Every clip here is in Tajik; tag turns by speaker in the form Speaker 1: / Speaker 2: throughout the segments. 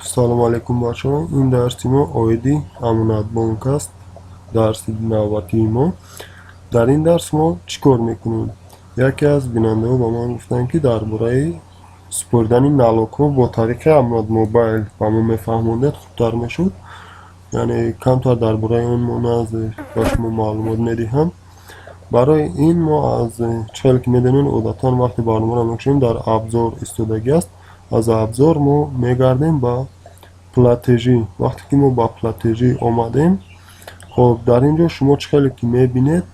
Speaker 1: салом алейкум бачаҳо. Ин дарси мо оиди амонатбонк аст. Дарси навбатии мо. Дар ин дарс мо чӣ кор мекунем? Яке аз бинандаҳо ба ман гуфтанд ки дар бораи супоридани налогҳо бо тариқи амонат мобайл ба мо мефаҳмондед хубтар мешуд. Яъне камтар дар бораи он мо назд ба шумо маълумот медиҳам. Барои ин мо аз чиҳел ки медонем одатан вақте барномаро мекушем дар абзор истодагӣ аст. Аз абзор мо мегардем ба платежӣ. Вақте ки мо ба платежӣ омадем, хоб дар ин ҷо шумо чиҳеле ки мебинед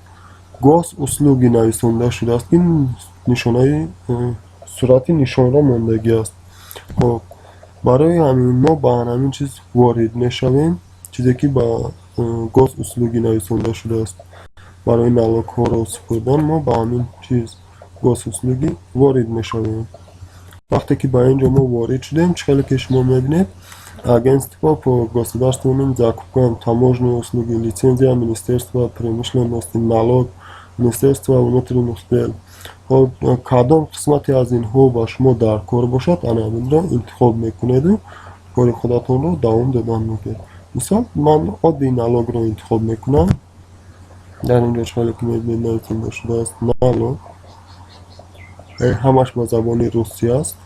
Speaker 1: госуслуги нависонда шудааст ки нишонаи сурати нишонро мондагӣ аст. Хоб барои ҳамин мо ба ҳамин чиз ворид мешавем, чизе ки ба госуслуги нависонда шудааст. Барои налогҳоро супордан мо ба ҳамин чиз госуслуги ворид мешавем. Вақте ки ба ин ҷо мо ворид шудем, чиҳеле ки шумо мебинед Агентство по государственным закупкам, таможенные услуги, лицензия Министерства промышленности, налог, Министерства внутренних дел. Кадом қисмате аз инҳо ба шумо дар кор бошад, ана ҳаминро интихоб мекунеду кори худатонро давом додан мекунед. Мисол, ман оддии налогро интихоб мекунам. Дар ин ҷо чиҳеле ки мебинед нависонда шудааст налог. Ҳамаш ба забони русӣ аст.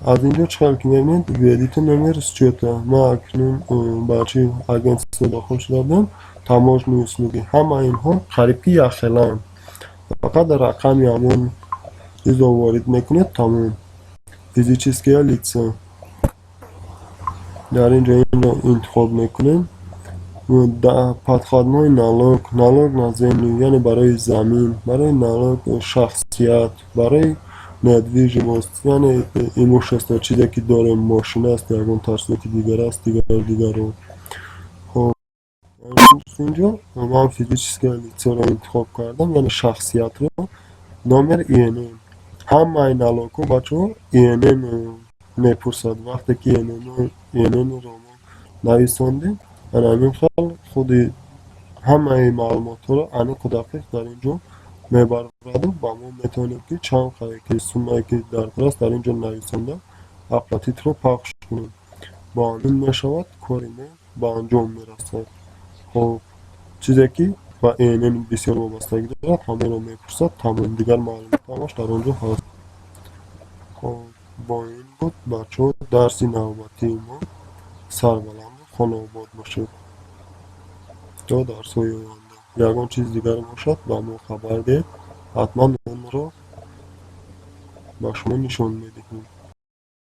Speaker 1: Аз ин ҷо чиҳел ки мебинед введите номер счета. Ман акнун ба чӣ агентство дохил шуда будам? Таможенные услуги. Ҳама инҳо қариб ки яхелаанд. Фақат рақами ҳамон чизро ворид мекунед, тамом. Физические лица. Дар ин ҷо инро интихоб мекунем. Подходной налог, налог на землю, яъне барои замин, барои налог шахсият, барои недвижимост, яъне имущество, чизе ки дорем, мошина аст, ягон таъсилоти дигар аст, дигаро. Хоб инҷо ман физические лицаро интихоб кардам, яъне шахсиятро. Номер ИНН. Ҳамаи налогҳо бачаҳо ИНН мепурсад. Вақте ки ИННро нависондем, ана ҳамин хел худи ҳамаи маълумотҳоро аниқу дақиқ дар ин ҷо мебараду ба мо метавонем ки чанд қадр ки суммае ки даркор аст дар ин ҷо нависонда оплатитро пахш кунем. Ба ҳамин мешавад, кори мо ба анҷом мерасад. Хоб чизе ки ба ИНН бисёр вобастагӣ дорад, ҳамонро мепурсад, тамом, дигар маълумот ҳамаш дар он ҷо ҳаст. Хоб бо ин буд бачаҳо дарси навбатии мо сарбаланду хонаобод бошед. То дарсҳои оянда ягон чиз дигар бошад, ба мо хабар диҳед. Ҳатман онро ба шумо нишон медиҳем.